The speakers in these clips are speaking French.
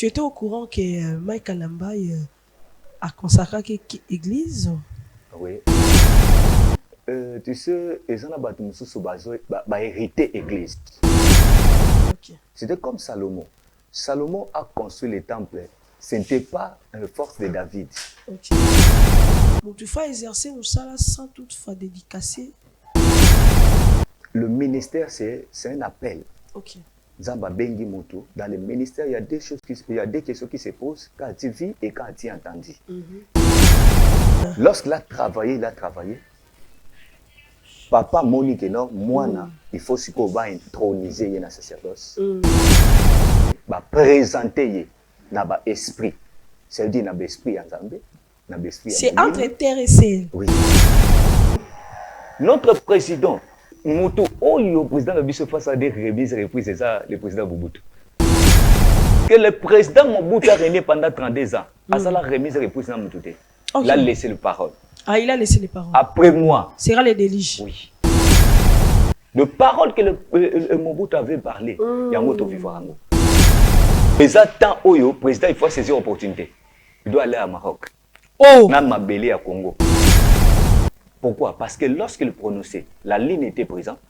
Tu étais au courant que Mike Alambay a consacré l'église? Oui. Tu sais, ils ont hérité l'église. Okay. C'était comme Salomon. Salomon a construit le temple. Ce n'était pas une force de David. Okay. Donc tu fais exercer au salaire sans toutefois dédicacer. Le ministère, c'est un appel. Ok. Zamba Bengi Moto. Dans le ministère, il y a des choses il y a des questions qui se posent quand tu vis et quand tu entendis. Lorsqu'il a travaillé, Papa Monique, non, moi, il faut qu'on va introniser le sacerdoce. Va présenter l'esprit. C'est-à-dire l'esprit en Zambie. C'est entre terre et ciel. Oui. Notre président, Moto, le président de Bisso face à des remises et reprises, c'est ça, le président Mobutu. Que le président Mobutu a régné pendant 32 ans. À ça, la remise et reprise dans Mobutu. Il a laissé les paroles. Ah, il a laissé les paroles. Après moi. Sera les déliges. Oui. De paroles que le Mobutu avait parlé. Il y a un autre vivant. Président Oyo, président, il faut saisir l'opportunité. Il doit aller à Maroc. Oh! Dans ma belé à Congo. Pourquoi? Parce que lorsqu'il prononçait, la ligne était présente,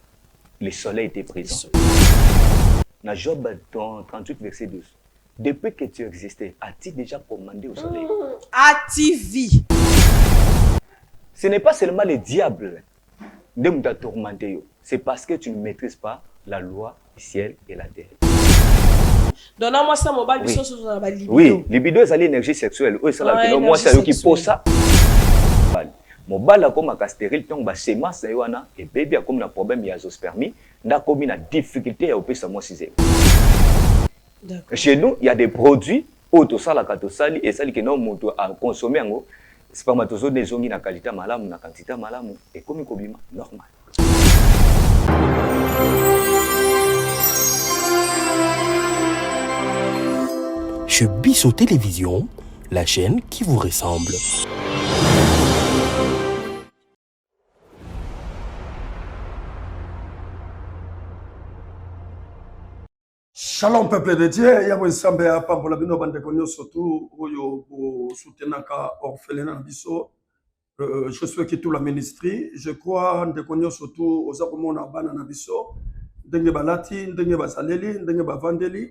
le soleil était présent. Dans Job 38, verset 12. Depuis que tu existais, as-tu déjà commandé au soleil? As-tu vu? Ce n'est pas seulement le diable qui t'a tourmenté. C'est parce que tu ne maîtrises pas la loi du ciel et la terre. Donne-moi ça, mon bal, oui. Oui, libido, c'est l'énergie sexuelle. Oui, c'est la moi, c'est qui pose ça. Mon bal a comme un castérile, donc ma sémence et bébé a comme un problème d'azospermie, n'a comme une difficulté à opérer sa moi 6. Chez nous, il y a des produits autosali et celles qui n'ont pas consommé en gros. Spermatozoïdes des ongi na qualité malamu na quantité malamu et comme kobima normal. Chez Bisso Télévision, la chaîne qui vous ressemble. Shalom peuple de Dieu, yabo nsambe hapa mbola bino bande konyo surtout oyo soutenaka orphelinat biso. Je suis qui tout la ministrie, je crois de konyo surtout aux akomona bana na biso, ndenge balati, ndenge basaleli, ndenge bavandeli.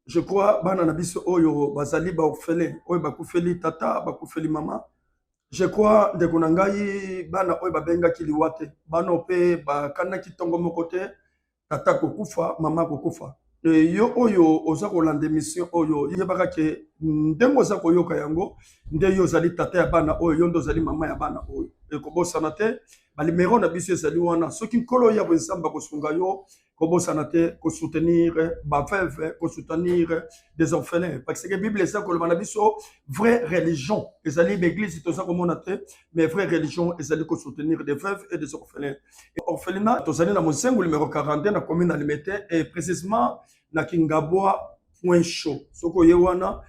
Je crois bana na biso oyo bazali ba orphelin, oyo bakufeli tata, bakufeli mama. Je crois de konangai bana oyo babenga kiliwate, bana pe bakana kitongo mokote, tata kokufa, mama kokufa. Yo oyo oza kolanda émission oyo yebaka ke ndengo za koyoka yango nde yo zali tata ya bana oyo yo ndo zali mama ya bana oyo ekobosana te balimero na biso ezali wana soki nkolo ya bwensamba kosunga yo kobosana te kosoutenir baveuve kosoutenir des orphelins parce que bible eza koloba na biso vraie religion ezali l'église toza komona te mais vraie religion ezali kosoutenir des veuves et des orphelins orphelinat tozali na mosengo numéro 41 na commune na Limete et précisément na Kingabwa point chaud soko ye wana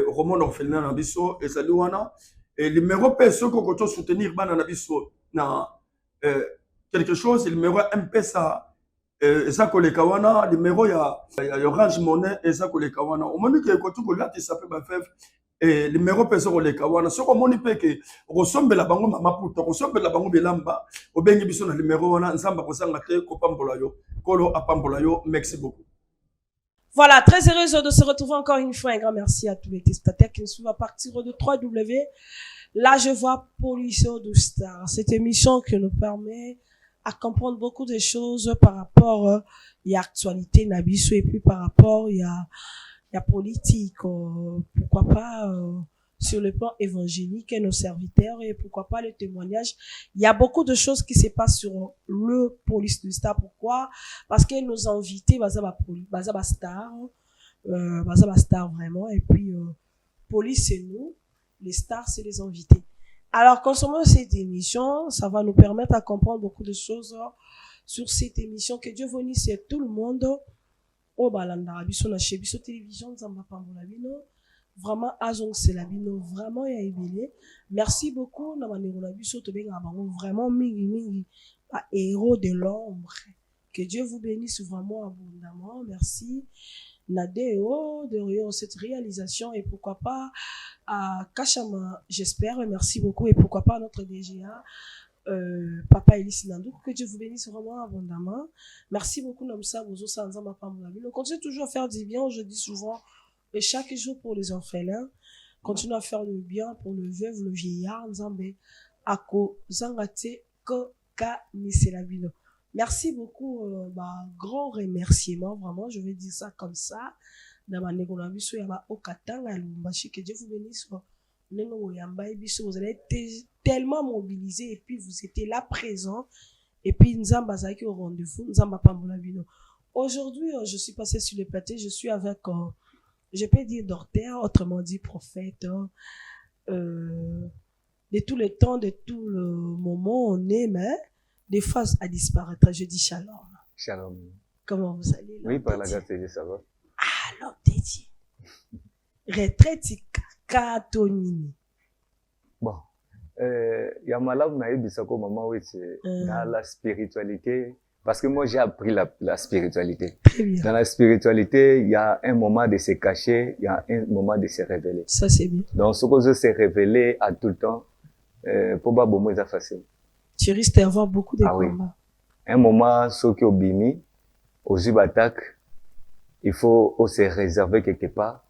roman orphelinat na biso ezali wana et numéro pe soko koto soutenir bana na biso na quelque chose numéro M-Pesa eza koleka wana numéro ya Orange Money eza koleka wana omoni ke koto kolatisa pe baveuve et numéro pe soko koleka wana soko omoni pe ke kosombela bango mama puta kosombela bango bilamba obengi biso na numéro wana nzamba kozanga te kopambola yo kolo apambola yo merci beaucoup. Voilà, très heureuse de se retrouver encore une fois. Un grand merci à tous les téléspectateurs qui nous suivent à partir de 3W. Là, je vois Pollution de Star. Cette émission qui nous permet à comprendre beaucoup de choses par rapport à l'actualité Nabiso et puis par rapport à la politique. Pourquoi pas sur le plan évangélique et nos serviteurs et pourquoi pas le témoignage. Il y a beaucoup de choses qui se passent sur le Police de Star. Pourquoi? Parce que nos invités, Bazaba Star vraiment. Et puis, Police, c'est nous. Les stars, c'est les invités. Alors, consommons cette émission. Ça va nous permettre à comprendre beaucoup de choses sur cette émission. Que Dieu bénisse tout le monde. Au Balanda, Biso na chez Biso Télévision, Zamba Pambolabino. Vraiment, Azong Selabino, vraiment, il y a évolué. Merci beaucoup, vraiment, mingi, héros de l'ombre. Que Dieu vous bénisse vraiment abondamment. Merci. Nadeo derrière cette réalisation et pourquoi pas à Kachama, j'espère, merci beaucoup et pourquoi pas à notre DGA, Papa Elie Nandou, que Dieu vous bénisse vraiment abondamment. Merci beaucoup, Namsa, Bozo Sanza, ma femme, la vie. On continue toujours à faire du bien, je dis souvent, et chaque jour pour les orphelins, continue à faire le bien pour le veuve, le vieillard, Nzambe, Ako, Zangate, Koka, Niselabino. Merci beaucoup, grand remerciement, vraiment, je vais dire ça comme ça. Dans ma négociation, il y a Okatanga, que Dieu vous bénisse. Vous allez être tellement mobilisés et puis vous étiez là présent et puis Nzamba Zaki au rendez-vous, Nzamba Pambolabino. Aujourd'hui, je suis passé sur le plateau, je suis avec, je peux dire docteur, autrement dit prophète, de tout le temps, de tout le moment, on est, mais des fois à disparaître. Je dis shalom. Shalom. Comment vous allez? Oui, par la grâce de Dieu, ça va. Ah, l'homme de Dieu. Retraite, Katonini. Bon. Il y a malade, mais il y a maman, oui, c'est dans la spiritualité. Parce que moi, j'ai appris la spiritualité. Très bien. Dans la spiritualité, il y a un moment de se cacher, il y a un moment de se révéler. Ça, c'est bien. Donc, ce que je se révéler à tout le temps, pour pas beaucoup, c'est facile. Tu risques d'avoir beaucoup de combats. Oui. Un moment, ceux qui ont bimi, aux attaques, il faut se réserver quelque part,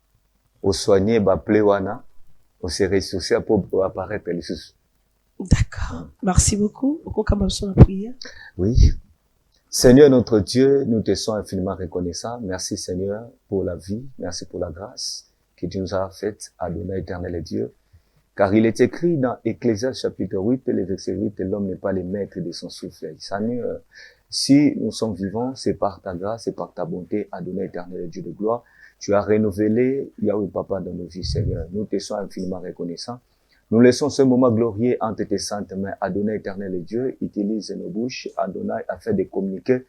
au soigner, wana, au se ressourcer pour apparaître les sous. D'accord. Merci beaucoup. La prière. Oui. Seigneur notre Dieu, nous te sommes infiniment reconnaissants. Merci Seigneur pour la vie, merci pour la grâce que tu nous as faite, Adonai éternel et Dieu. Car il est écrit dans Ecclésiaste chapitre 8, le verset 8, l'homme n'est pas le maître de son souffle. Seigneur, si nous sommes vivants, c'est par ta grâce, c'est par ta bonté, Adonai éternel et Dieu de gloire. Tu as renouvelé Yahweh Papa dans nos vies, Seigneur. Nous te sommes infiniment reconnaissants. Nous laissons ce moment glorieux entre tes saintes mains. Adonai éternel et Dieu, utilise nos bouches, Adonai, afin de communiquer,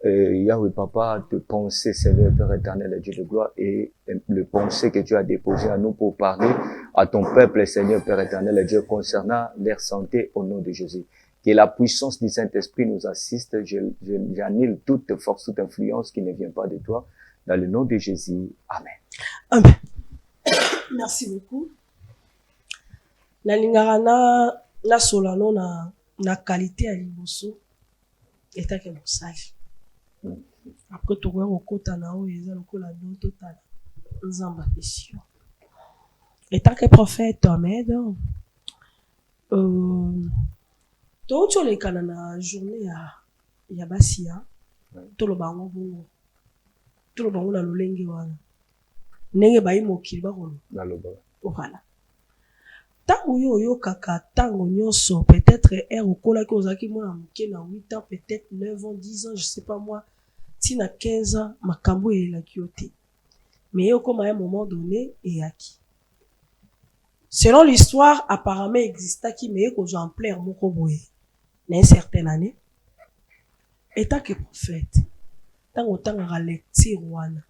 Yahweh Papa, te penser, Seigneur, Père éternel et Dieu de gloire, et le pensée que tu as déposé à nous pour parler à ton peuple, Seigneur, Père éternel et Dieu, concernant leur santé au nom de Jésus. Que la puissance du Saint-Esprit nous assiste. J'annule toute force, toute influence qui ne vient pas de toi. Dans le nom de Jésus. Amen. Amen. Merci beaucoup. Nalingara na solano na qualité à liboso eta ke mosali. Après to go kota na o eza lokola don total. Nzamba pesio. Eta ke prophète Ahmed to chole kana na journée ya basia to lo bango bongo. To lo bango na lolenge wana. Nenge bayi mokili ba kono. Na loba. Voilà. Tango yo kaka tango nyonso peut-être au kola ki ozaki mwana moke na 8 ans peut-être 9 ans 10 ans je sais pas moi tina 15 ans makambo elaki yo te mais yo comme à un moment donné eyaki selon l'histoire apparemment existaki mais ko exemplaire moko boye na une certaine année étant que prophète tango tanga lecture wana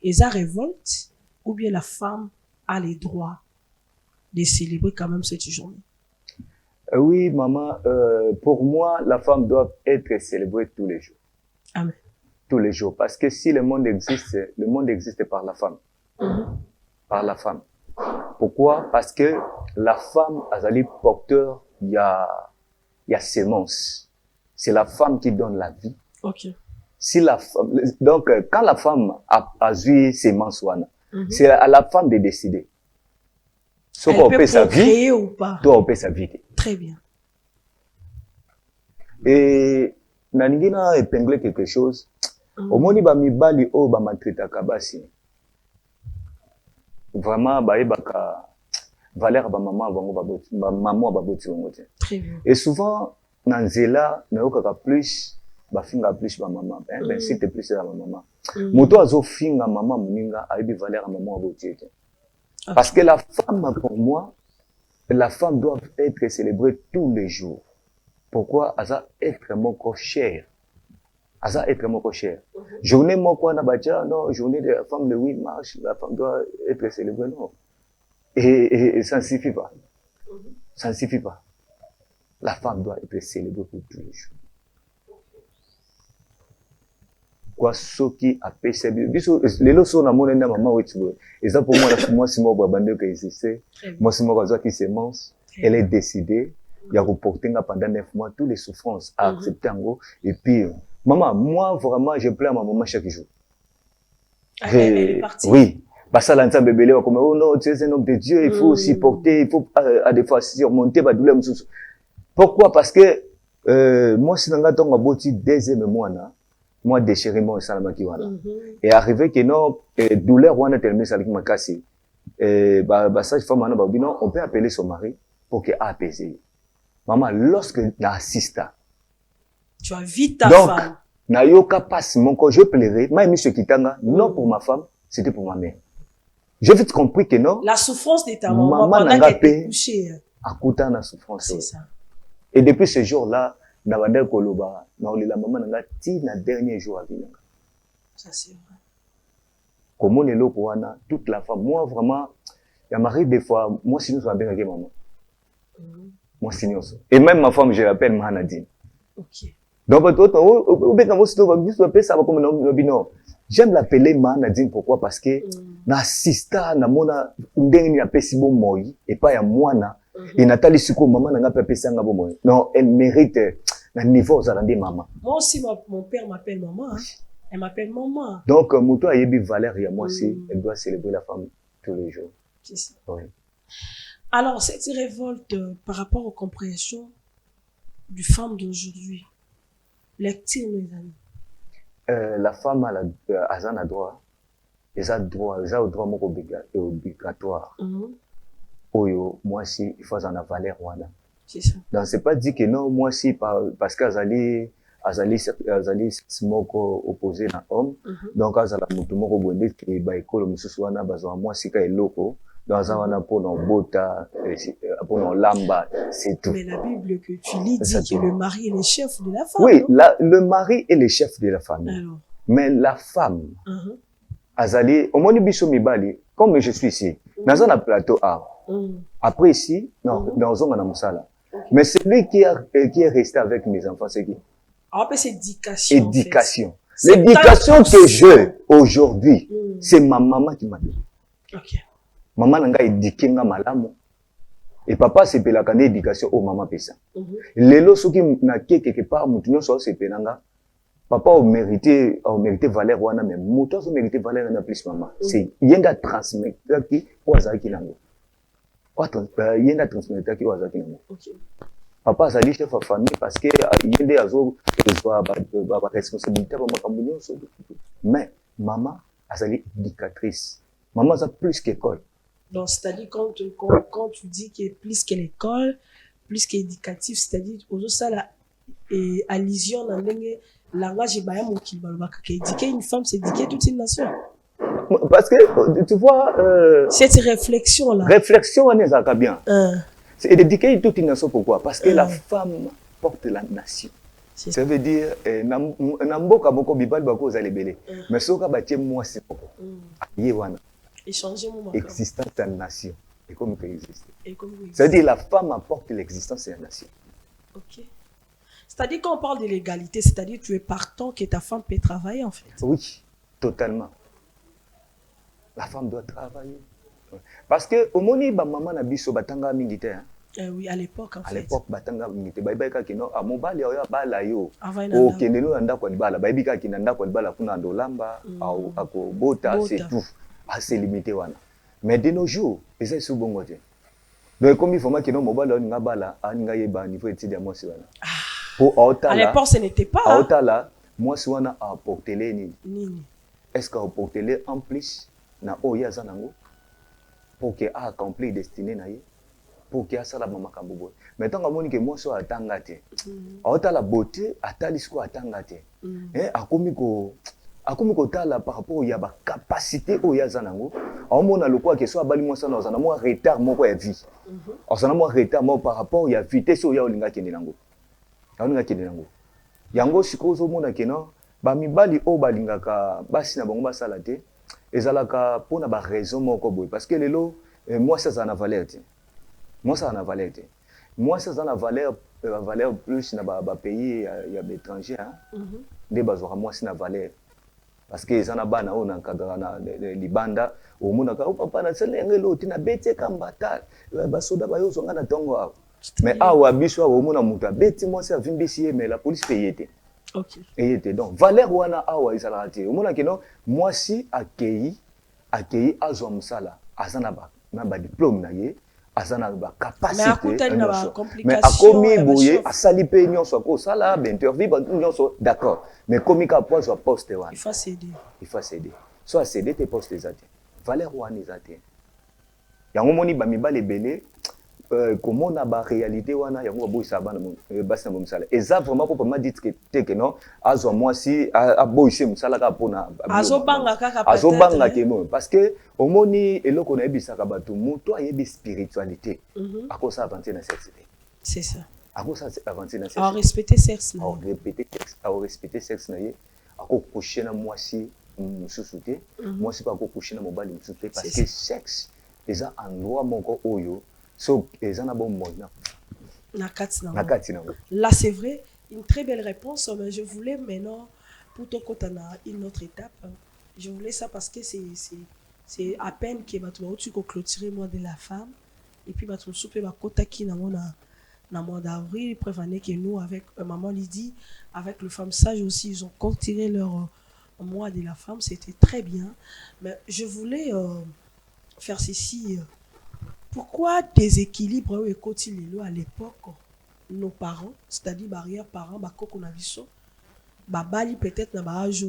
eza révolte ou bien la femme a les droits de célébrer quand même cette journée. Oui, maman, pour moi, la femme doit être célébrée tous les jours. Amen. Tous les jours. Parce que si le monde existe par la femme. Par la femme. Pourquoi? Parce que la femme, elle est porteur, il y a sémence. C'est la femme qui donne la vie. Ok. Si la femme, donc, quand la femme a eu sémence, c'est à la femme de décider. Elle peut procréer ou pas. Toi, on peut sa vie. Très bien. Et, naningina épinglé quelque chose. Au moni ba mibali o ba matrita kabasi. Vraiment, ba ebaka valeur ba maman bango ba maman ba boti bango te. Très bien. Et souvent, nanzela, na okaka plus, ba finga plus ba maman. Ben, si te plus la maman. Moto azo finga maman muninga, a ebi valeur maman ba boti te. Okay. Parce que la femme, pour moi, la femme doit être célébrée tous les jours. Pourquoi? Elle doit être mon corps cher. Elle doit être mon corps cher. Journée, mon corps n'a pas non, journée de la femme le 8 mars, la femme doit être célébrée, non. Et ça ne suffit pas. Ça ne suffit pas. La femme doit être célébrée pour tous les jours. pourquoi soki apesa biso lelo so na mona na maman wetu eza pour moi si mo babande que existait moi si mo kwa qui semence elle est décidée il y a reporté pendant 9 mois tous les souffrances à accepter en et puis maman moi vraiment je pleure ma maman chaque jour. Elle est partie. Oui. Parce que l'ensemble bébé comme oh non tu es un homme de Dieu il faut supporter il faut à des fois surmonter ba douleur. Pourquoi? Parce que moi si nanga tonga boti deuxième mois na moi déchiré moi salama ki wana et arrivé que non douleur wana tellement ça qui m'a cassé bah ça femme na ba non on peut appeler son mari pour que apaiser maman lorsque na assista tu as vite ta femme na yoka passe mon corps je pleurais moi monsieur kitanga non pour ma femme c'était pour ma mère. J'ai vite compris que non. La souffrance de ta maman pendant qu'elle était couchée. À côté de la souffrance. C'est ça. Et depuis ce jour-là, na bandel koloba, na la maman nanga ti na dernier jour à vie. Ça c'est vrai. Comment les locaux wana toute la femme moi vraiment il m'arrive des fois moi sinon ça bien avec maman. Moi sinon. Et même ma femme je l'appelle Mahanadine. OK. Donc toi au bien moi sinon va juste appeler ça comme non bino. J'aime l'appeler Mahanadine pourquoi parce que na assista na mona ndenge ni apesi bon moi et pas ya mwana et Nathalie siko maman nanga pesa nga bon moi. Non, elle mérite na niveau aux alandi maman. Moi aussi mon père m'appelle maman. Hein. Elle m'appelle maman. Donc muto ayebi valeur ya moi aussi, elle doit célébrer la femme tous les jours. C'est ça. Oui. Alors cette révolte par rapport aux compréhensions du femme d'aujourd'hui. Lecture mes amis. La femme a un droit, elle a le droit obligatoire. Oyo, moi si, il faut en avoir valeur. C'est ça. Donc, c'est pas dit que non, moi si, parce qu'Azali smoko opposé à homme, donc Azala Mutumoko Bonde, qui est baïko, le Moussousouana, Bazan, moi si, quand il loko, dans un pour nos bota, pour nos lamba, c'est tout. Mais la Bible que tu lis dit que le mari est le chef de la femme. Oui, le mari est le chef de la famille. Alors. Mais la femme, Azali, au moins, Mibali, comme je suis ici, dans un plateau art. Après ici, non, dans un musala. Mais celui qui est resté avec mes enfants, c'est qui? C'est éducation. Éducation. L'éducation que j'ai aujourd'hui, c'est ma maman qui m'a dit. Ok. Maman n'a pas éduqué malamu. Et papa c'est la canne éducation au maman pesa. Lelo soki na quelque part mutunyo so c'est penanga. Papa a mérité valeur wana mais muto a mérité valeur na plus maman. C'est yenda transmettre qui wazaki nango. Yenda transmettre qui wazaki nango. OK. Papa azali chef de famille parce que yende azo ba responsabilité ba makambo nyonso. Mais maman azali éducatrice. Maman a plus qu'école. Donc, c'est-à-dire, quand tu dis qu'il est plus que l'école, plus qu'éducatif, c'est-à-dire, aux autres, ça, et allusion dans le langage, éduquer une femme, c'est éduquer toute une nation. Parce que, tu vois, cette réflexion-là. Réflexion, on est bien. C'est éduquer toute une nation, pourquoi? Parce que la femme porte la nation. Ça veut dire, Namboka Boko Bibal Bako Zalebele. Mais ce que moi, c'est pourquoi. Échanger mon existence de la nation. Et comme il existe. C'est-à-dire la femme apporte l'existence de la nation. Ok. C'est-à-dire quand on parle de l'égalité, c'est-à-dire tu es partant que ta femme peut travailler en fait. Oui, totalement. La femme doit travailler. Parce que au moni ba maman na biso batanga militaire. Oui, à l'époque en fait. À l'époque batanga militaire. Baibaka kino a mobali oyo bala yo. O kendeno nda kwa bala. Baibika kinanda kwa bala kuna ndolamba au akobota c'est tout. C'est limité wana. Mais de nos jours, c'est sous bon côté. Donc comme il faut que nos mobile on ngabala, anga yeba niveau étude moi c'est wana. Pour à l'époque ce n'était pas. À Otala, moi c'est wana à porter les nini. Est-ce qu'à porter les en plus na oya zanango pour que a accompli destiné na ye pour que ça la mama kambobo. Mais tant que moi so atanga te. À Otala beauté atali sko atanga te. Akomi kotala par rapport ya ba capacité oya zanango amona lokwa ke so abali mwasa na zana mo retard moko ya vie osana mo retard mo par rapport ya vitesse oya olinga kende nango olinga kende nango yango sikozo mona ke no ba mibali o balingaka basi na bango basala te ezalaka pona ba raison moko boy parce que lelo moi ça na valeur te moi ça na valeur te moi ça na valeur plus na ba pays ya étranger hein des bazora moi ça na valeur. parce que ezana bana on encadre na libanda au monde ka papa na selenge loti na beti kambata ba soda ba yo zonga na tongo awa mais awa biso au monde muta beti moi c'est vimbisi mais la police payete. OK. Et était donc valeur wana awa izala te au monde kino moi si accueilli azom sala azana ba diplôme na ye azana ba capacité mais akomi boye asali pe nyonso ko sala ba interview ba nyonso d'accord mais komi ka pozo poste wana il faut céder soit céder tes postes ezate valeur wana ezate yango moni ba mibale belé comment na ba réalité wana yango boy sabana basi na msala eza vraiment pour pas dire que non azo moi si a boy se msala ka pona azobanga kaka peut-être azobanga ke mo parce que omoni eloko na ebisaka bato moto ayebi spiritualité akosa avancer na sexe c'est ça akosa avancer na sexe à respecter sexe na respecter sexe na ye akokoucher na mwasi mususuté mwasi pa akokoucher na mobali mususuté parce que sexe eza endroit moko oyo so ezana bon mona là c'est vrai une très belle réponse mais je voulais maintenant pour ton côté une autre étape je voulais ça parce que c'est à peine que tu clôturer moi de la femme et puis tu souper ba kota qui na mois d'avril prévenez que nous avec maman Lydie avec le femme sage aussi ils ont clôturé leur mois de la femme c'était très bien mais je voulais faire ceci pourquoi déséquilibre et continue à l'époque nos parents c'est-à-dire barrière parents ba koko na biso ba bali peut-être na ba âge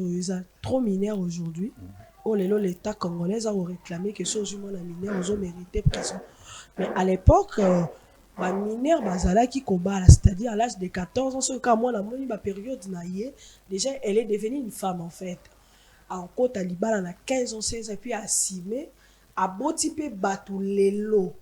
trop mineur aujourd'hui oh l'état congolais a réclamé que ces humains mineurs ont mérité prison mais à l'époque ba mineur bazala qui kobala c'est-à-dire à l'âge de 14 ans ce cas moi la moni ba période na yé déjà elle est devenue une femme en fait en côte à libala na 15 ans 16 ans puis assimé a botipe batu lelo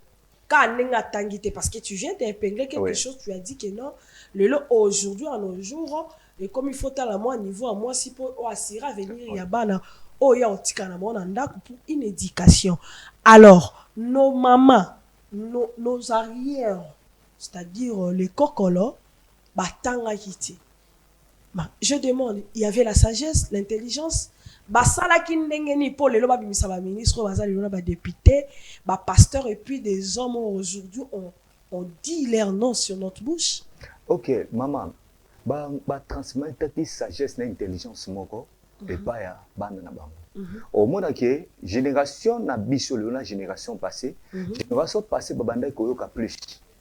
kanenga tangité parce que tu viens d'épingler quelque chose tu as dit que non lelo aujourd'hui en nos jours et comme il faut à la moi niveau à moi si pour assurer venir ya bana oh ya otika na mona ndako pour une éducation alors nos mamans nos arrières c'est-à-dire les kokolo batanga kiti je demande il y avait la sagesse l'intelligence basala ki ndenge ni po lelo babimisa ba ministre bazali lelo ba député ba pasteur et puis des hommes aujourd'hui on dit leur nom sur notre bouche. OK maman ba transmettre qui sagesse na intelligence moko et pas ya bana na bango au monde que génération na biso lelo na génération passée génération passée ba banda ko yoka plus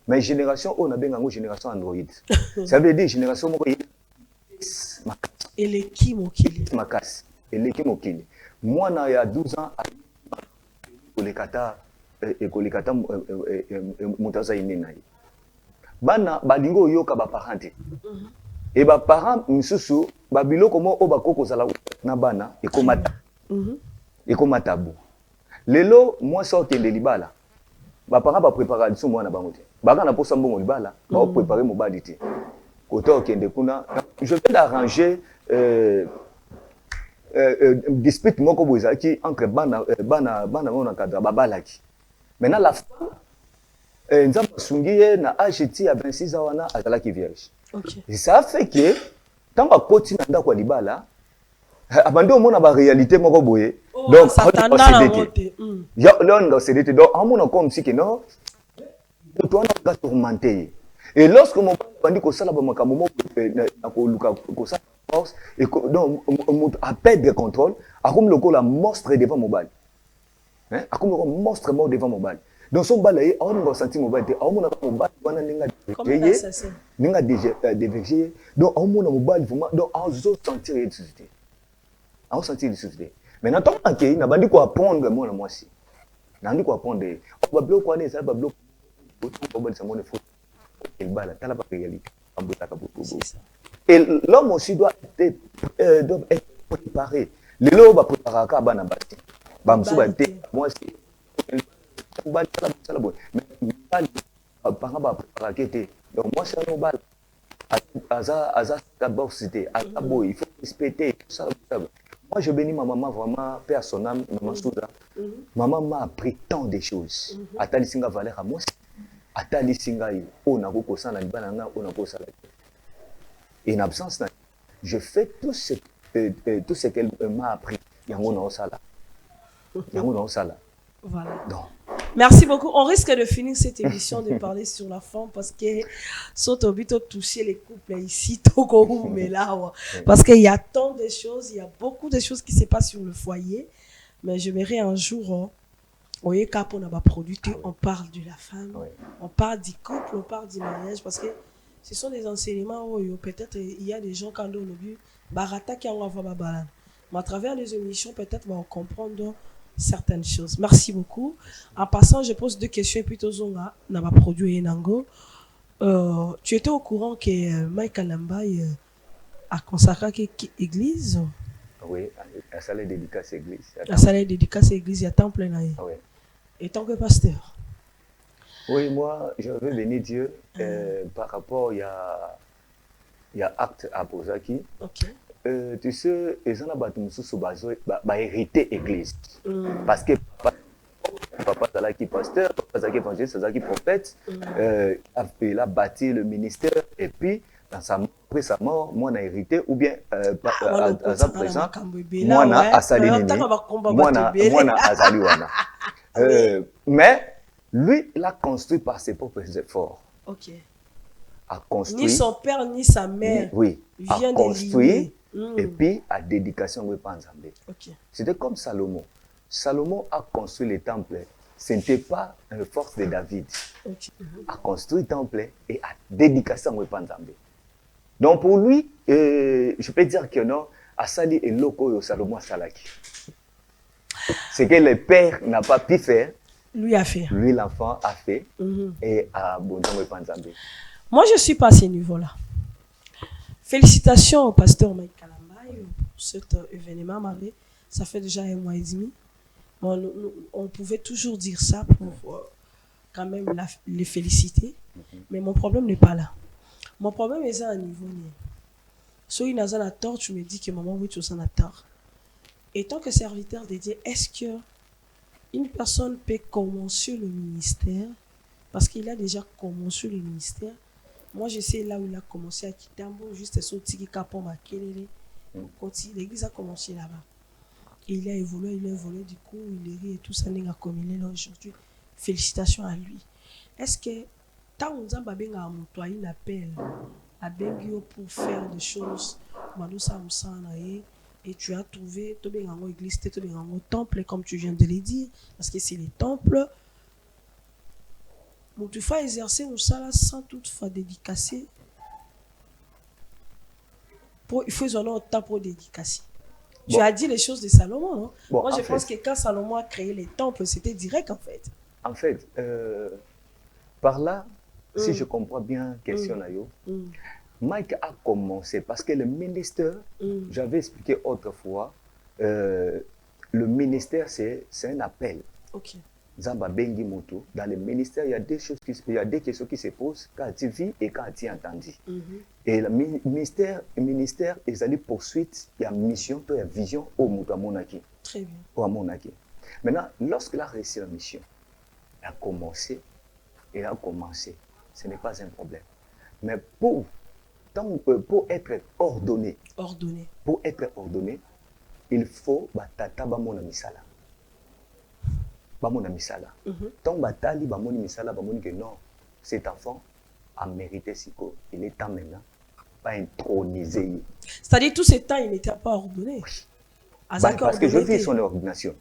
mais génération on a benga ngo génération android ça veut dire génération moko et l'équipe mokili makasi eleki mokili mwana ya 12 ans kolikata mutaza inena bana balingo yoka ba parents et ba parents misusu ba biloko mo obakoko zala na bana ekomata bu lelo moi sorte de libala ba parents ba préparation mwana bango te baka na posa mbongo libala ba préparer mobali te koto okende kuna je vais d'arranger dispute moko bozaki entre bana on cadre babalaki maintenant la femme nzamba sungiye na âge ti à 26 ans wana azalaki vierge OK et ça fait que tant ba koti na ndako libala abandi omona ba réalité moko boye donc ya l'on dans CDT donc on comme si que non toi on a tourmenté et lorsque mon bandi ko sala ba makambo mo na ko luka ko sala et donc on a perdre de contrôle a comme le la monstre devant mobile hein a comme le monstre mort devant mobile donc son balaye on va sentir mobile on a mobile wana ninga déjà déverger donc on a mobile vraiment donc on se sentir ressuscité on sentir ressuscité maintenant tant que na bandi ko apprendre moi moi si na ndi ko apprendre on va bloquer quoi ça va bloquer on va ça mon faut il bala tala ba réalité en botaka beaucoup et l'homme aussi doit être préparé. Les lots va préparer à bana bati. Bamsou va être moi c'est mais parents va préparer donc moi c'est un bal aza d'abord c'était abo il faut respecter tout ça. Moi je bénis ma maman vraiment paix à son âme maman Souda. Maman m'a appris tant de choses. Atali singa valeur à moi. Atali singa on a beaucoup ça na libana on a beaucoup ça. Et en absence, je fais tout ce tout ce qu'elle m'a appris, yango na osala. Yango na osala. Voilà. Donc. Merci beaucoup. On risque de finir cette émission de parler sur la femme parce que surtout toucher les couples ici, Togo, mais là, parce qu'il y a tant de choses, il y a beaucoup de choses qui se passent sur le foyer. Mais je verrai un jour, on parle de la femme, on parle du couple, on parle du mariage parce que ce sont des enseignements où peut-être il y a des gens quand on a vu, barata qui en va balan. Mais à travers les émissions, peut-être on va comprendre certaines choses. Merci beaucoup. En passant, je pose 2 questions et puis Tozonga n'a pas produit Nango. Tu étais au courant que Mike Alambay a consacré l'église? Oui, la salle dédicace église. La salle dédicace église, il y a temps plein. Oui. Et tant que pasteur? Oui, moi, je veux bénir Dieu par rapport, il y a acte à Posaki. Ok. Tu sais, ils ont hérité l'église. Parce que papa Zalaki pasteur, papa Zalaki évangéliste, Zalaki prophète, il a bâti le ministère et puis après sa mort, moi j'ai hérité ou bien à sa présent, moi na asali nini, moi na azali wana. Mais lui, il a construit par ses propres efforts. Ok. A construit. Ni son père ni sa mère. Oui. Vient a construit. Et puis à dédication oui pas ensemble. Okay. C'était comme Salomon. Salomon a construit le temple. Ce n'était pas une force de David. Okay. A construit le temple et à dédication oui pas ensemble. Donc pour lui, je peux dire que non, Asali et Loko Salomon Salaki. Ce que le père n'a pas pu faire, lui a fait. Lui l'enfant a fait et a bon oui pas ensemble. Moi je suis pas à ce niveau-là. Félicitations au pasteur Mike Alambay pour cet événement, Marie. Ça fait déjà 1 mois et demi. Bon, on pouvait toujours dire ça pour quand même les féliciter. Mais mon problème n'est pas là. Mon problème est à un niveau. Si il y a un tort, tu me dis que maman, oui, tu as un tort. Et tant que serviteur de Dieu, est-ce qu'une personne peut commencer le ministère parce qu'il a déjà commencé le ministère? Moi, je sais là où il a commencé à Kitambo, juste sorti qui capon ma kelele. L'église a commencé là-bas. Et il a évolué, du coup, il est ri et tout ça, il a communié là aujourd'hui. Félicitations à lui. Est-ce que, tant on a employé un appel à Bengio pour faire des choses, et tu as trouvé, tu as une église, tu as un temple, comme tu viens de le dire, parce que c'est les temples. Donc, tu fais exercer un salaire sans toutefois dédicacer. Il faut un temps pour dédicacer. Bon. Tu as dit les choses de Salomon, non? Bon, moi, je pense que quand Salomon a créé les temples, c'était direct, en fait. En fait, par là, si je comprends bien la question, Mike a commencé parce que le ministère, j'avais expliqué autrefois, le ministère, c'est un appel. Ok. Zamba Bengi Moto, dans le ministère, il y a des questions qui se posent quand tu vis et quand tu entends. Et le ministère, ils allaient poursuivre, il y a mission, il y a vision au Moto à Monaki. Très bien. Au Monaki. Maintenant, lorsqu'il a réussi la mission, il a commencé, ce n'est pas un problème. Mais pour être ordonné, il faut batata bamona misala. Bamona misala. Tant batali bamoni misala bamoni que non, cet enfant a mérité siko. Il est temps maintenant pas intronisé. C'est-à-dire tout ce temps il n'était pas ordonné. Oui. Parce que je vis son ordination.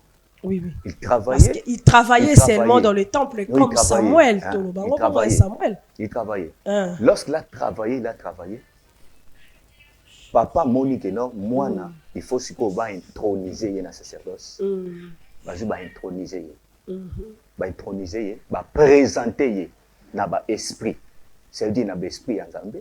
Oui, oui. Il travaillait. Parce qu'il travaillait seulement dans le temple comme Samuel. Il travaillait. Lorsqu'il a travaillé, Papa Monique non, moi il faut siko va introniser dans sacerdoce. Vas-y va introniser. Va introniser, va présenter na ba esprit. C'est-à-dire na ba esprit ensemble.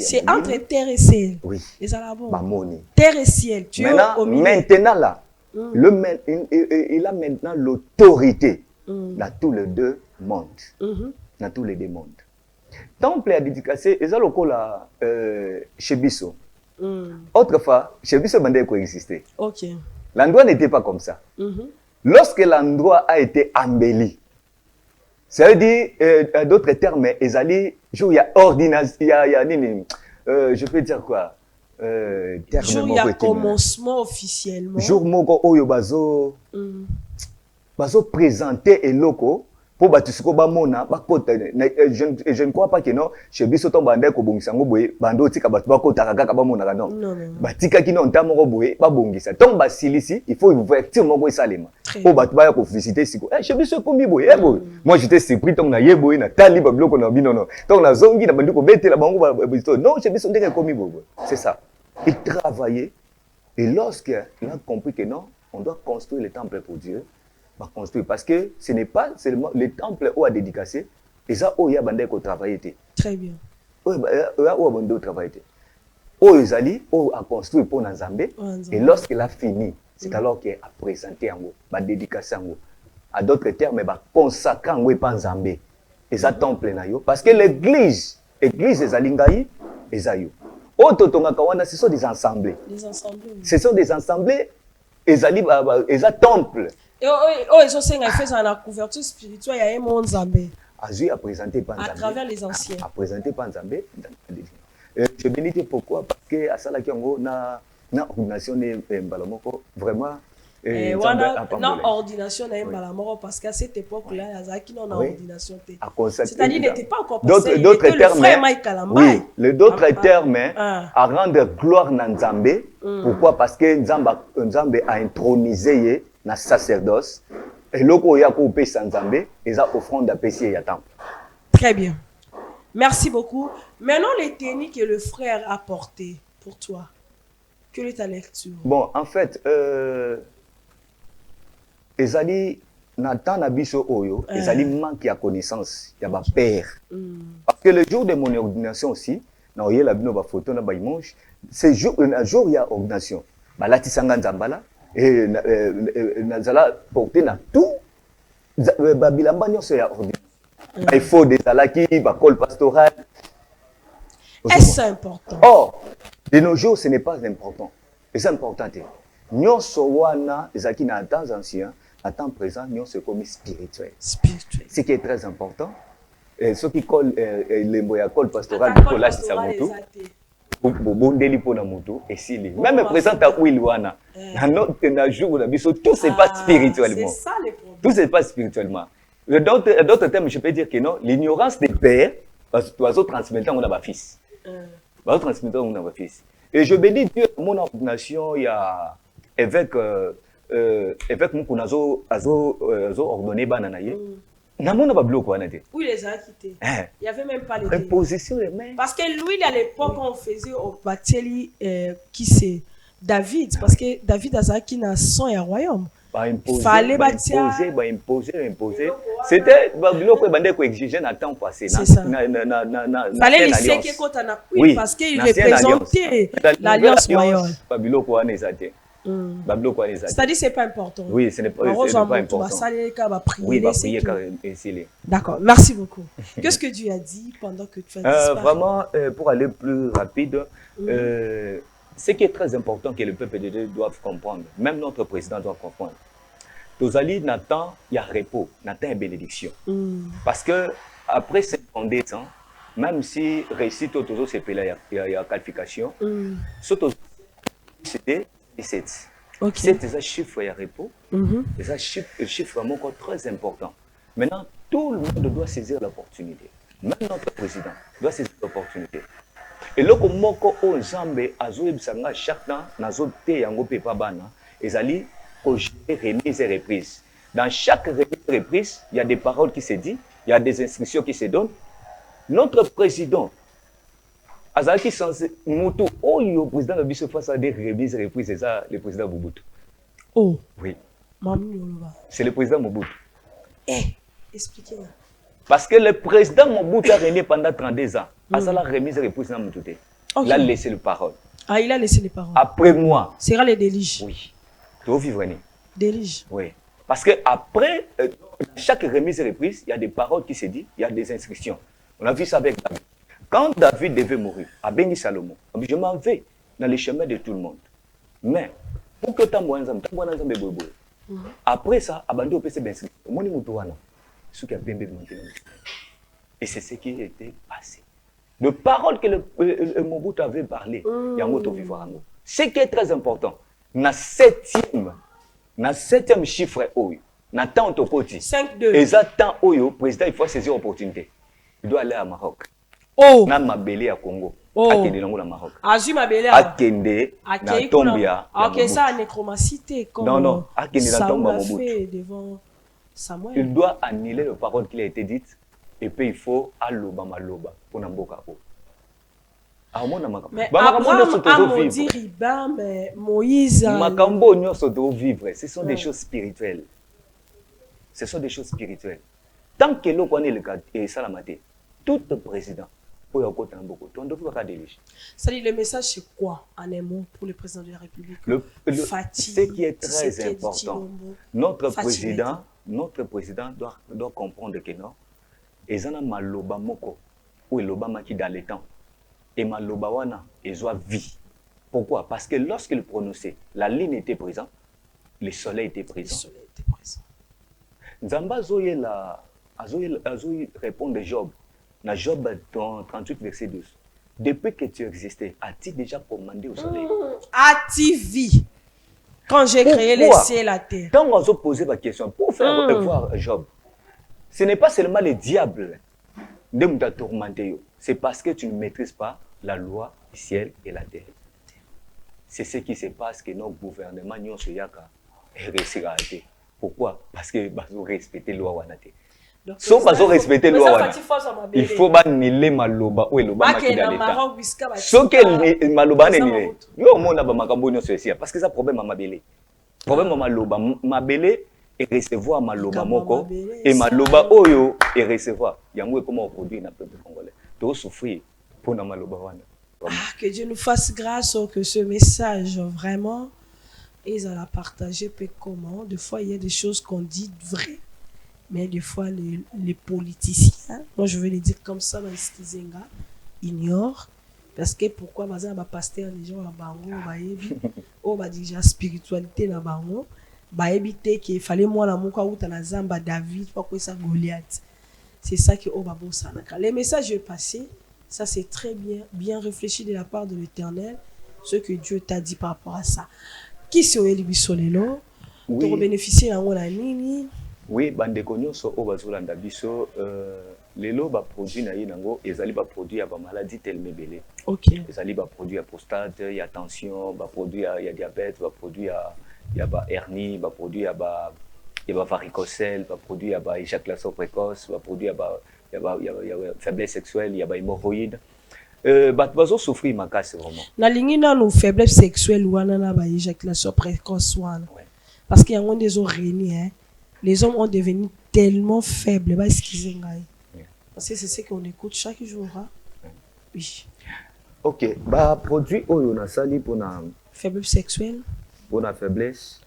C'est entre terre et ciel. Oui. Et ça là bon. Moni. Terre et ciel. Tu es au milieu. Maintenant là, il a maintenant l'autorité dans tous les 2 mondes. Dans tous les 2 mondes. Temple à dédicacé, ils ont le là chez Bisso. Autrefois, chez Bisso bandait coexister. Ok. L'endroit n'était pas comme ça. Lorsque l'endroit a été embelli, ça veut dire, d'autres termes, il y a ordination, je peux dire quoi? jour il y a commencement officiellement. Jour moko oyo bazo présenter eloko pour batusiko ba mona ba kota je ne crois pas que non chez biso to bande ko bongisa ngo boye bando tika batu ba kota kaka ba mona non batika ki non tamoko boye ba bongisa donc ba silisi il faut ouverture moko esalema pour batu ba ko visiter siko chez biso komi boye boye moi j'étais surpris donc na yeboye na tali ba bloko na bino non donc na zongi na bandi ko betela bango ba non chez biso ndenge komi boye c'est ça il travaillait et lorsqu'il a compris que non on doit construire le temple pour Dieu. Construire parce que ce n'est pas seulement le temple où a dédicacé et ça où il y a bandé qu'on travaille. Très bien. Où il y a bandé travail. Où ils allaient où a construit pour Nzambé et lorsqu'il a fini c'est alors qu'il a présenté en haut ba dédicacé en haut à d'autres termes ba consacrer en haut pas Nzambé et ça temple na yo parce que l'église les alingayi et ça yo ototonga kawana ce sont des assemblées ce sont des assemblées et ça temple. Et ils ont fait la couverture spirituelle, il y a un monde Zambé. A présenté à travers les anciens. A présenté Panzambé. Je bénis pourquoi parce que à ça là qui na ordination de Mbalamoko vraiment non ordination de Mbalamoko parce qu'à cette époque là il y a qui non ordination. C'est-à-dire n'était pas encore passé. D'autres termes. Oui, d'autres termes à rendre gloire à Nzambé. Pourquoi parce que Nzambé a intronisé na sacerdoce et loko ya ko pesa Nzambé et ça offrande à péché ya temple. Très bien. Merci beaucoup. Maintenant les techniques que le frère a portées pour toi. Quelle est ta lecture? Bon, en fait ezali na temps na biso oyo ezali manque ya connaissance ya ba père. Parce que le jour de mon ordination aussi, na oyela bino ba photo na ba image, c'est jour il y a ordination. Ba latisanga Nzambala et nazala porter na tout babilamba nyonso ya ordination. Il faut des alaki ba col pastoral. Est-ce important? Or, de nos jours ce n'est pas important. Et c'est important. Nyonso wana ezaki na temps ancien, à temps présent nyonso comme spirituel. Ce qui est très important. Et ceux qui collent les moyens col pastoral pour là c'est ça moto. Bondeli pona moto et si même présent à Wilwana na jour na biso tout c'est pas spirituellement. C'est ça le problème. Tout c'est pas spirituellement. D'autres termes je peux dire que non, l'ignorance des pères parce que oiseau transmettant on a ba fils. Oiseau transmettant on a ba fils. Et je bénis Dieu mon ordination il y a évêque mon azo ordonné banana ye. Namona ba bloc wana te. Oui, les a quittés. Il y avait même pas les imposition les mains. Parce que lui à l'époque on faisait au Batieli qui c'est David parce que David Azaki na son et royaume. Fallait imposer. C'était ba bloc ko bande ko exiger na temps passé fallait laisser que quand on a oui parce qu'il représentait l'alliance royale. Ba bloc wana ezate. C'est-à-dire c'est pas important. Oui, ce n'est pas important. Oui, prier d'accord, merci beaucoup. Qu'est-ce que Dieu a dit pendant que tu as disparu? Vraiment, pour aller plus rapide, ce qui est très important que le peuple de Dieu doit comprendre, même notre président doit comprendre. Tozali n'attend, il y a repos, n'attend une bénédiction. Parce que après 52 ans, même si réussite toujours c'est il y a qualification, c'était 17. Okay. C'est un chiffre et un repos. C'est un chiffre encore très important. Maintenant, tout le monde doit saisir l'opportunité. Même notre président doit saisir l'opportunité. Et là, comme on Zambé a chaque temps, nazo te yango pepa bana, ezali remise et reprise. Dans chaque remise et reprise, il y a des paroles qui se disent, il y a des instructions qui se donnent. Notre président Azaki censé moto le président de Bissau face à des remises et reprises, c'est ça le président Mobutu. Oh. Oui. C'est le président Mobutu. Expliquez-moi. Parce que le président Mobutu a régné pendant 32 ans. À ça la remise et reprise dans Mobutu. Il a laissé les paroles. Ah, il a laissé les paroles. Après moi. C'est les déliges. Oui. Tu veux vivre. Délige. Oui. Parce que après chaque remise et reprise, il y a des paroles qui se disent, il y a des instructions. On a vu ça avec David. Quand David devait mourir, à Béni Salomon, je m'en vais dans les chemins de tout le monde. Mais, pour que tu aies après ça, abandonné au PC Bensi, et c'est ce qui était passé. de paroles que le Mobutu avait parlé. Ce qui est très important, na septième chiffre, na temps topoti. 5-2. Et ça, temps oyo, président, il faut saisir l'opportunité. Il doit aller à Maroc. Oh. Na Mabélé à Congo. Oh. Akende nango na Maroc. Azu Mabélé. Akende na Tombia. Ok, ça, nécromacité. Non, Akende na Tomba Mobutu. Devant Samuel. Il doit annuler les paroles qui a été dites. Et puis il faut aloba maloba pour Namboka. Mais Abraham a dit Riba, mais Moïse. Makambo nyonso do vivre, ce sont des choses spirituelles. Ce sont des choses spirituelles. Tant que l'on connaît le cas et Salamate, tout président pour y côté Namboka, on doit faire des légions. Ça dit le message c'est quoi en un mot pour le président de la République? Ce qui est très important. Notre président doit comprendre que non. Et ça n'a maloba moko ou loba maki dans les temps. Et maloba wana ezoa vie. Pourquoi? Parce que lorsqu'il prononçait, la ligne était présente, le soleil était présent. Nzamba azoye répondre Job. Dans Job 38 verset 12. Depuis que tu existais, as-tu déjà commandé au soleil? As-tu vu quand j'ai créé les cieux et la terre? Quand on a posé la question, pour faire voir Job, ce n'est pas seulement le diable de nous tourmenter, c'est parce que tu ne maîtrises pas la loi du ciel et la terre. C'est ce qui se passe que nos gouvernements n'ont pas réussi à arrêter. Pourquoi? Parce que ils ont respecté la loi. Sauf qu'ils ont respecté la loi. Il faut annuler maloba ou eloba makida l'État. Ce que maloba n'est ni. Yo mona ba makambo nyonso esi parce que ça problème à mabele. Problème à maloba mabele et recevoir maloba moko et maloba oyo et recevoir. Yango comment produire na peuple congolais. To souffrir pour na maloba wana. Que Dieu nous fasse grâce que ce message vraiment ils allaient partager peu comment. Des fois il y a des choses qu'on dit vraies. Mais des fois, les politiciens, moi je vais les dire comme ça, ignorent. Parce que pourquoi, par exemple, pasteur, les gens, déjà spiritualité, qu'il fallait moi, la mouka ou la zamba David, pourquoi ça Goliath. C'est ça que les messages passés, ça c'est très bien réfléchi de la part de l'Éternel, ce que Dieu t'a dit par rapport à ça. Qui serait le bisolelo? Pour bénéficier de la nini? Oui, bandeko nyonso o bazolanda biso lelo ba produit na yinango ezali ba produit ya ba maladie tel mebele. OK. Ezali ba produit ya prostate, ya tension, ba produit ya diabète, ba produit ya ba hernie, ba produit ya ba varicocèle, ba produit ya ba éjaculation précoce, ba produit ya ba faiblesse sexuelle, ya ba hémorroïde. Ba bazo souffrir makasi vraiment. Na lingi na no faiblesse sexuelle wana na ba éjaculation précoce wana. Parce qu'il y a des oreilles hein. Les hommes ont devenu tellement faibles. Parce que c'est ce qu'on écoute chaque jour. Hein? Oui. Ok. Bah, produit oyo na sali pour na faiblesse sexuelle. Pour la faiblesse.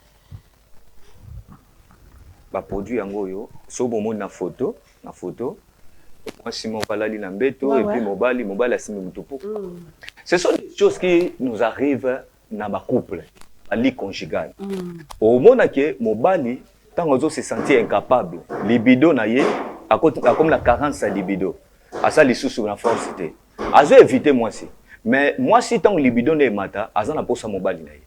Bah, produit yango yo. So bon na photo. Moi, si mon balali na mbeto et puis mobali asimi mutupu. Ce sont des choses qui nous arrivent dans ma couple, à lit conjugal. Au moment que mobali tant on se sentir incapable, libido na ye, comme la carence à libido, à ça les sous la force c'était. À ça éviter moi si. Mais moi si tant libido n'est mata, à ça na posa mobali na ye.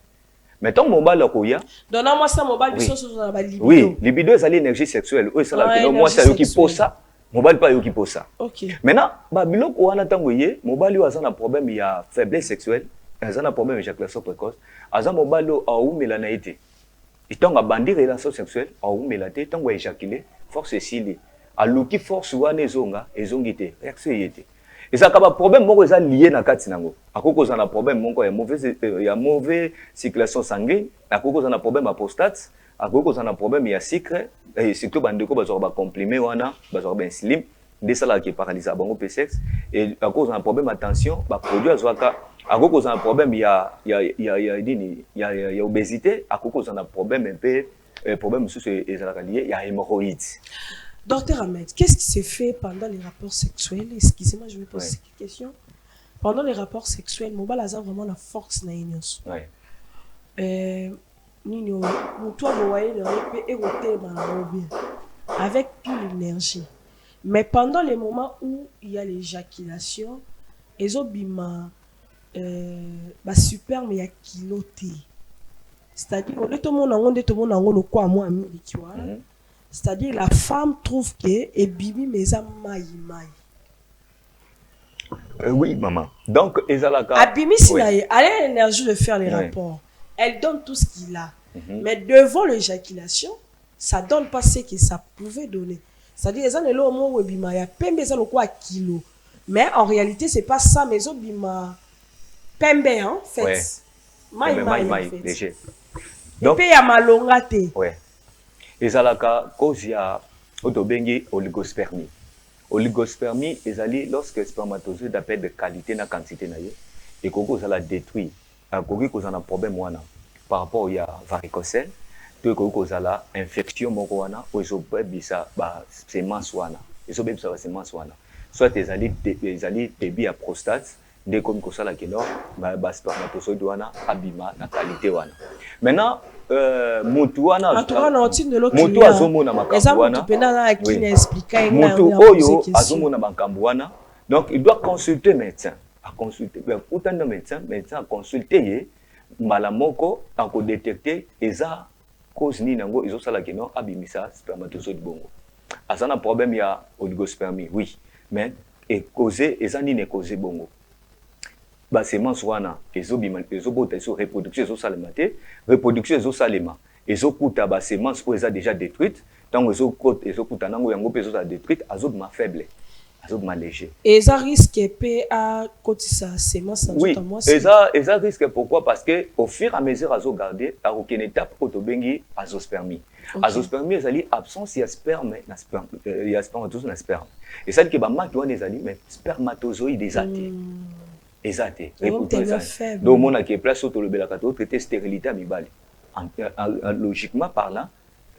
Mais tant mobali koya. Donnez-moi ça mobali biso sur la libido. Oui, libido c'est l'énergie sexuelle. Oui, ça là moi c'est yo qui pose ça, mobali pas yo qui pose ça. OK. Maintenant, ba biloko wana tant ye, mobali a ça problème il y a faiblesse sexuelle, a ça problème éjaculation précoce, a ça mobali a ou mélanité. Et tant que bandi relation sexuelle, ou melate, tant que éjaculer, force est à l'outil force ou anezonga, ezongite, réaction yete. Et ça, quand problème, mon est lié na katinango. À cause d'un problème, mon il y a mauvais circulation sanguine, à cause d'un problème à prostate, à cause d'un problème il y a sucre, et surtout bandeko bazorba comprimé wana, bazorba insuline, des salades qui paralysent à bango PSX, et à cause d'un problème à tension, bah produit à zoaka. À cause d'un problème, il y a obésité. À cause d'un problème un peu, problème il y a hémorroïdes. Docteur Ahmed, qu'est-ce qui s'est fait pendant les rapports sexuels? Excusez-moi, je vais poser cette question. Pendant les rapports sexuels, mon bal a vraiment la force na inyos. Nino, toi vous voyez le avec plus l'énergie. Mais pendant les moments où il y a l'éjaculation, ezobima ba super mais ya kiloté. C'est-à-dire on est tout monde en le quoi moi tu vois. C'est-à-dire la femme trouve que et bibi mais ça maï. Oui maman. Donc ezalaka Abimi si elle a l'énergie de faire les rapports. Elle donne tout ce qu'il a. Mais devant l'éjaculation, ça donne pas ce que ça pouvait donner. C'est-à-dire les gens là au bima ya pembe ça le quoi kilo. Mais en réalité c'est pas ça mais au bima pembe en fait. Maï léger. Donc et puis ya malongate. Ouais. Ezalaka cause ya otobengi oligospermie. Oligospermie ezali lorsque spermatozoïde d'appel de qualité na quantité na ye et koko ça la détruit. Koko ko ça na problème wana par rapport ya varicocèle. To koko ça la infection moko wana o zo bisa ba semence wana. Ezo bebisa ba semence wana. Soit ezali débit à prostate dès comme ko ça la keno ba spermatozoïde wana abima na qualité wana. Maintenant mutu wana mutu azomona makambo wana mutu oyo azomona makambo wana donc il doit consulter médecin a consulter utanda médecin a consulter ye mbala moko en ko détecter eza cause ni nango ezosala keno abimisa spermatozoïde bongo azana problème ya oligospermie oui mais et causé eza ni ne causé bongo ba semence wana ezobota eso reproduction ezosalema te reproduction ezosalema ezokuta ba semence po eza déjà détruite tant ezokuta nango yango pe ezosala détruite azobima faible azobima léger et ça risque pe à kotisa semence en oui, tout moi eza risque pourquoi parce que au fur et à mesure azogarder a aucune étape otobengi azospermie azospermie ezali absence ya sperme na sperme ya spermatozoïde na sperme et ça dit que ba maki wana ezali mais spermatozoïde ezate exact. Donc, mon a qui est place autour de la traiter stérilité à mibali. Logiquement parlant,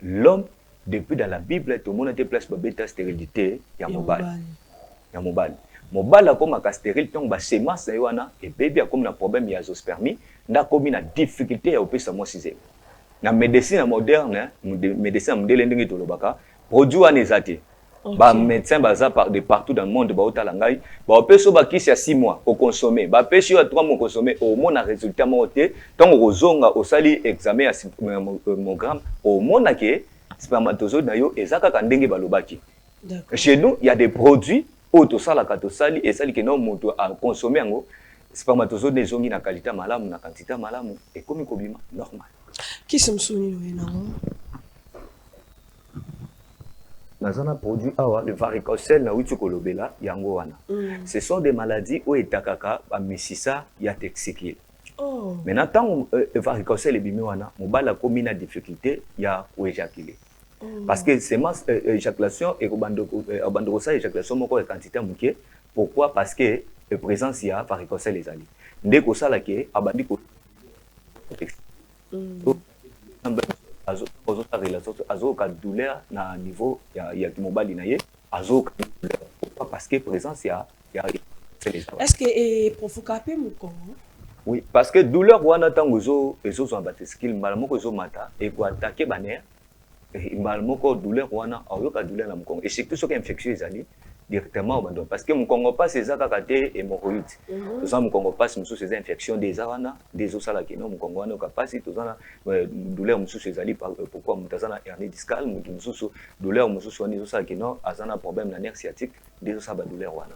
l'homme, depuis dans la Bible, tout le monde a été place pour bêta stérilité, il y a mobile. Il y a mobile. Mobile a comme un stérile, donc bah semence et bébé a comme un problème il azospermie, n'a comme une difficulté à opérer sa moi sixième. La médecine moderne, médecine moderne ndenge to lobaka, produit en exaté. Ba médecin baza de partout dans le monde ba otalangai ba opeso ba kisi ya 6 mois au consommer ba peso ya 3 mois consommer au mona résultat moté tant ozonga osali examen ya mammogramme au mona ke spermatozoïde na yo ezaka ka ndenge balobaki. Chez nous il y a des produits auto sala ka to sali et sali ke no moto a consommer ngo spermatozoïde ezongi na qualité malamu na quantité malamu et comme kobima normal. Qui se msuni na Nazana produit awa le varicocèle na uti kolobela yango wana. Ce sont des maladies où etakaka ba misisa ya texicile. Maintenant tant varicocèle ebimi wana mobala komi na difficulté ya éjaculer. Parce que semence éjaculation et bandoko sa éjaculation moko ya quantité muke. Pourquoi? Parce que présence ya varicocèle ezali. Ndeko sala ke abandi ko azo ka douleur na niveau ya mobali na ye azo parce que présence ya est-ce que provoque pe mukongo oui parce que douleur wana tango ezo zo bateskill malamoko ezo mata et ko attaquer baner malamoko douleur wana ayoka douleur na mukongo et surtout soki infection ezali directement au bandon parce que mukongo passe ezaka kate hémorroïde toza mukongo passe mususu ces infections des arana des osala kino mukongo wana ka passe tozana douleur mususu ezali pourquoi mutazana hernie discale mususu douleur mususu wana osala kino azana problème na nerf sciatique des osala douleur wana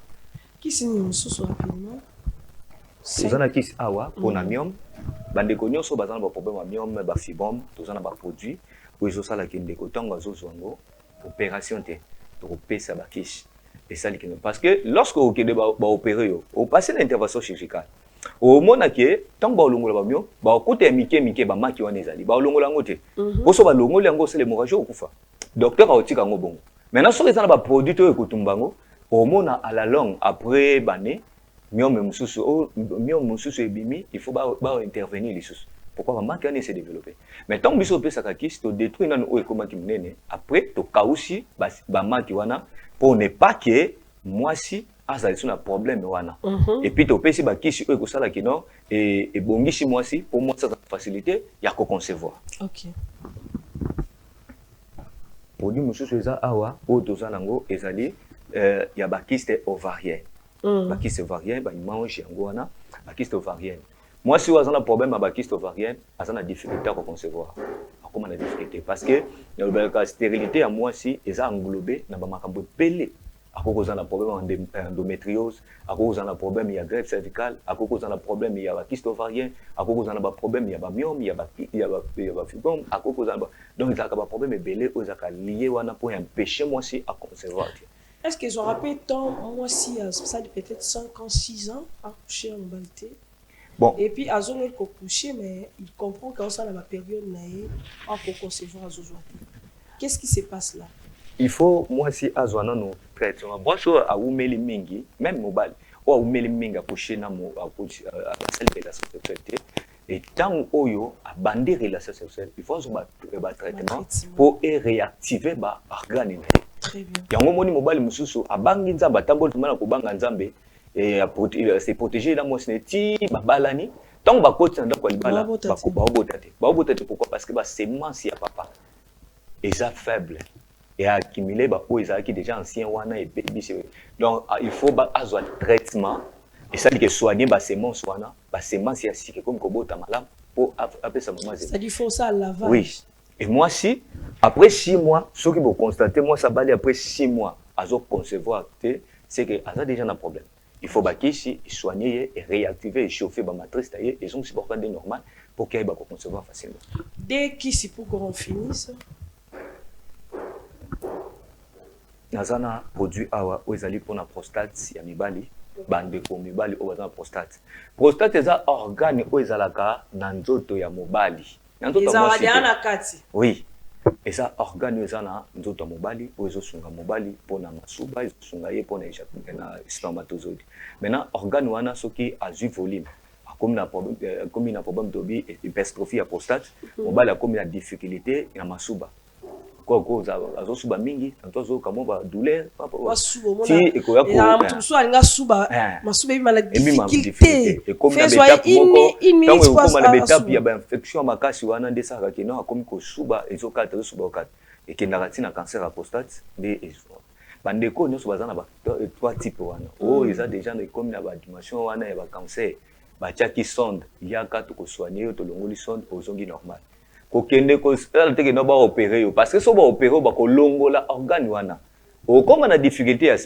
qui c'est mususu rapidement tozana kisi awa pona myome bandeko nyonso bazana ba problème ya myome ba fibrome tozana ba produit po ezosala kindeko tango azozwango opération te to pesa ba kisi. Et ça parce que lorsque vous opérez, vous passez l'intervention chirurgicale. Au moment que tant que vous avez mieux, vous côté mike ba maki wana ezali ba longola ngote. Poso ba longola ngo c'est l'hémorragie okufa. Docteur a otika ngo bongo. Maintenant sur les ana ba produit to ekotumbango, au moment à la longue après bané, myome mususu ebimi, il faut ba intervenir les sous. Pourquoi ba maki wana se développer. Mais tant que biso pesa ka kisi to détruire nanu o ekomaki munene, après to kausi ba maki wana pour ne pas que moi si azali sur un problème wana et puis to pesi ba kisi o ekosala kino et bongishi moi si pour moi ça facilité ya ko concevoir. OK. Produit mususu eza awa o tozana ngo ezali ya ba kyste ovarien. bakiste ovarien ba mange yango wana bakiste ovarienne. Moi si on a un problème avec bakiste ovarienne, on a difficulté à concevoir. Comment on a difficulté parce que la stérilité à moi si est englobé dans ba makambo pelé. À cause d'un problème d'endométriose, à cause d'un problème il y a greffe cervicale, à cause d'un problème il y a kyste ovarien, à cause d'un problème il y a myome, il y a fibrome, à cause d'un donc il y a un problème belé aux lié wana pour empêcher moi si à concevoir. Est-ce qu'ils ont rappelé tant moi si ça de peut-être 5 ans 6 ans à coucher en globalité? Bon. Et puis à zone qu'on coucher mais il comprend quand ça dans la période naïe en concevoir à zozo. Qu'est-ce qui se passe là? Il faut moi si azwana no traitement bon so a umeli mingi même mobile ou a umeli mingi a coucher na mo a celle de la sexualité et tant oyo a bandé relation sexuelle il faut so ba traitement pour réactiver ba organe. Très bien. Yango moni mobile mususu a bangi nzamba tambol tumana ko banga nzambe et c'est protéger la mo sneti ba balani tant ba koti ndako libala ba obotate pourquoi parce que ba semence ya papa et ça faible et accumuler bah ils ont déjà ancien wana et baby donc il faut bah avoir traitement et ça dit que soigner bah semence wana bah semence ya si comme kobota malam pour appeler ça maman ça dit faut ça lavage. Oui et moi si après 6 mois ceux qui vont constater moi ça balé après 6 mois azo concevoir c'est que ça déjà un problème il faut bah ici soigner et réactiver et chauffer bah matrice taillée et ont supporter des normal pour qu'il va concevoir facilement dès qu'ici pour qu'on finisse. Nazana produit awa ozali pour la prostate ya mibali bande ko mibali o bazana prostate eza organe o ezalaka na nzoto ya mobali na nzoto ya mwasi kati oui eza organe ezana nzoto ya mobali o ezosunga mobali pona masuba ezosunga ye pona na spermatozoïde maintenant organe wana soki azui volume comme na problème d'obi hypertrophie ya prostate mobali a comme la difficulté na masuba quoi azo suba mingi tanto kamo ba douleur si ekoya ko tout so alinga suba masuba bi mala difficulté et comme na betape moko tango ko na betape ya ba infection makasi wana ndesa ka kino akomi ko suba ezokata suba okata et kendaka tina cancer à prostate de bandeko nyoso bazana ba 3 types wana eza déjà comme na ba dimension wana ya ba cancer ba tiaki sonde yaka to ko soigner to longoli sonde ozongi normal kokende ko te ke no ba opérer parce que so ba opérer ba ko longola organe wana o comme na difficulté ya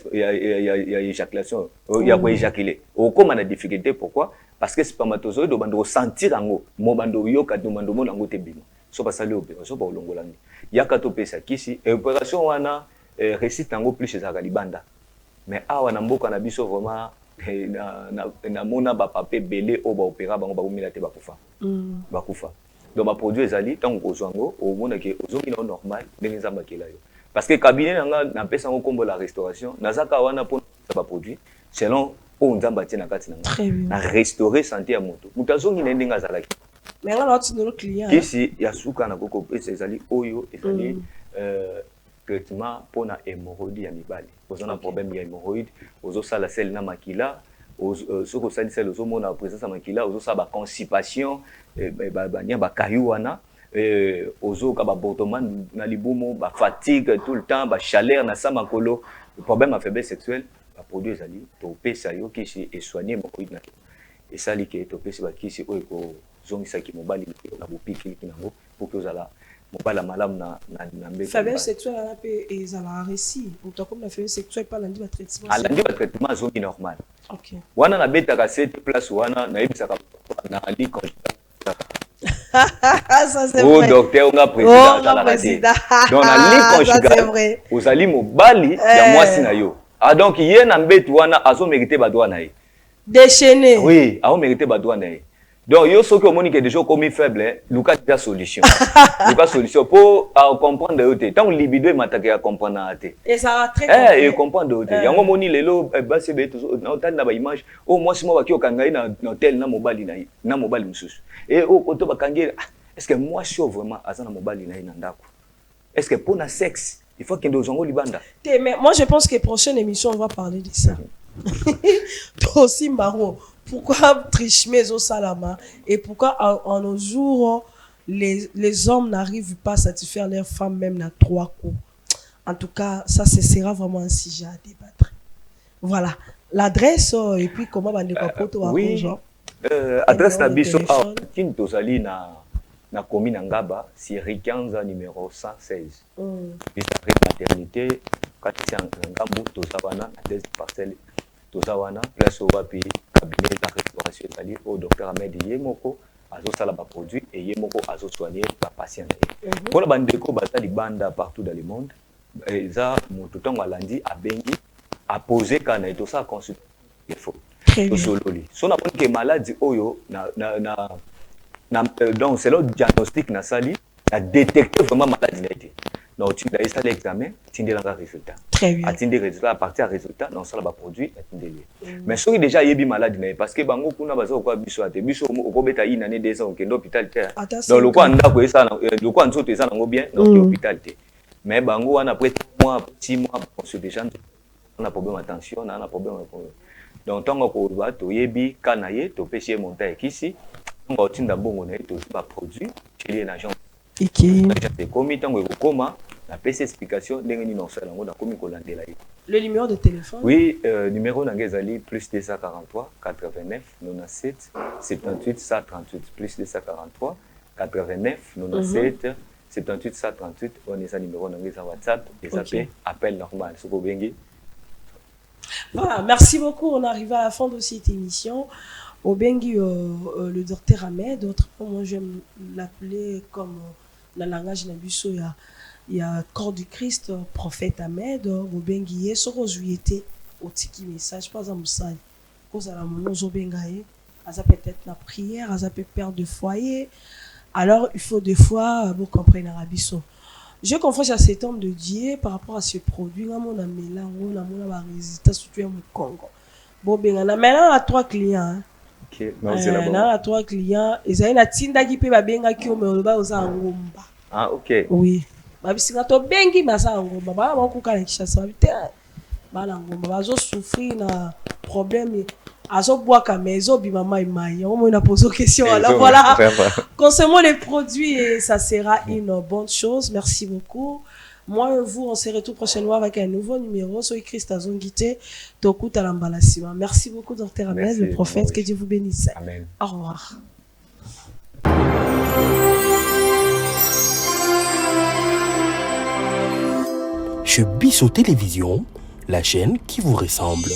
éjaculation ya ko éjaculer o comme na difficulté pourquoi parce que spermatozoïde bando sentir ango mo bando yoka do bando mo nango te bino so ba sali opération ba longola ni yaka to pesa kisi opération wana récite ango plus ezaka libanda mais awa na mboka na biso vraiment na mona ba papé belé o ba opéra bango ba umila te ba kufa ba kufa donc ma produit ezali tant kozwango au monde que ozongi na normal ndenge nzamba kela yo parce que cabinet nanga na pesa ngo kombo la restauration nazaka wana pour ba produit selon o nzamba tina kati nanga na restaurer santé ya moto mutazongi na ndenge azalaki mais nga loti no client kisi ya suka na koko ezali oyo ezali traitement pour na hémorroïde ya mibali ozona problème ya hémorroïde ozo sala sel na makila ce que ça dit c'est le zomo na présence makila ozo sa ba constipation ba nya ba kayu wana ozo ka ba botoman na libumo ba fatigue tout le temps ba chaleur na sa makolo le problème à faiblesse sexuelle ba produit ezali to pesa yo kisi et soigner hémorroïde na et ça li ke to pesa ba kisi oyo ko zongisa ki mobali na bopiki kinango pour que ozala mobala malamu na mbeka faiblesse sexuelle na pe ezala récit autant comme la faiblesse sexuelle pas lundi ba traitement lundi ba traitement azongi normal OK wana na betaka cette place wana na ebisaka na ali conjugal ça c'est vrai docteur on a président dans la donc na li conjugal ozali mobali ya mwasi na yo donc ye na mbetu wana azo mériter ba droit na ye déchaîné oui azo mériter ba droit na ye donc yo soki omoni ke déjà comme faible luka déjà solution luka solution pour comprendre yo te tant libido e mataka ya comprendre te et ça va très et comprendre yo te yango moni lelo basi be to na otali na ba image o mwasi mo baki okangai na hotel na mobali na mobali mususu et o koto bakangi est-ce que moi je suis vraiment azana mobali na ndako est-ce que pour na sexe il faut qu'il y libanda mais moi je pense que prochaine émission on va parler de ça toi aussi marron. Pourquoi tricher au salama et pourquoi en nos jours les hommes n'arrivent pas à satisfaire leurs femmes même à 3 coups. En tout cas, ça ce sera vraiment un sujet à débattre. Voilà. l'adresse et puis comment bande quoi poto oui. Adresse na biso kin tozali na commune Ngaba, Siri 15 numéro 116. Juste après maternité, quand tu es en Ngambu, tozawana na des parcelles tozawana place au wapi cabinet de restauration c'est-à-dire au docteur Ahmed Yemoko azo sala ba produit et Yemoko azo soigner ba patient. Pour la bande ko batali banda partout dans le monde, eza moto tonga landi abengi a poser kana et tout ça consulte il faut. Sololi. So na que maladie oyo donc c'est le diagnostic na sali a détecter vraiment maladie na été. Donc tu as fait l'examen, tu as le résultat. Très bien. Tu as résultat à partir du résultat dans ça va produit mais ceux qui déjà yebi maladie na parce que bango kuna bazo kwa biso ate biso ko beta une année 2 ans au hôpital terre. Donc le quoi ndako esa le quoi nzoto esa nango bien donc hôpital terre. Mais bango wana après 6 mois consultation on a problème attention, on a problème. Donc tant qu'on va to yebi kanaye to pêcher monter ici on va tinda bongo na to ba produit chez les agents iki c'est comme tango ko koma la PC explication ndenge ni non sala ngo na komi ko landela yi le numéro de téléphone oui numéro na ngezali plus 243 89 97 78 138 plus 243 89 97 78 138 on est ça numéro na ngeza WhatsApp et appel normal soko bengi. Voilà, merci beaucoup. On arrive à la fin de cette émission. Au Bengi, le docteur Ahmed, autrement, moi je vais l'appeler comme dans le langage nabuso, il y a corps du Christ, prophète Ahmed, au Bengi, il y a ce rosuité, au tiki message, pas à Moussai. Cause à la mono, Bengaye, à ça peut-être la prière, à ça peut perdre de foyer. Alors, il faut des fois, vous comprenez Arabiso. Je confesse à cet homme de Dieu par rapport à ce produit. Là, mon ami, là, on a un résultat surtout au Congo. Bon, ben, on a maintenant 3 clients. Ok, non, c'est là-bas. On a 3 clients. Et ça y est, la tinda qui peut bien qui au Meloba aux Angomba. Ah, ok. Oui. Ma bisi ngato bengi masa Angomba. Ba ba kuka na Kinshasa. Ba na Angomba. Ba zo souffrir na problème. Azo boire ka maison bi mama imai. On m'a posé une question. Alors voilà. Concernant les produits, et ça sera une bonne chose. Merci beaucoup. Moi et vous, on se retrouve prochainement avec un nouveau numéro. Soy Christ Azongité, Toku Talambalasima. Merci beaucoup, Dr. Ahmed, le prophète. Que Dieu vous bénisse. Amen. Au revoir. Chez Bissot Télévision, la chaîne qui vous ressemble.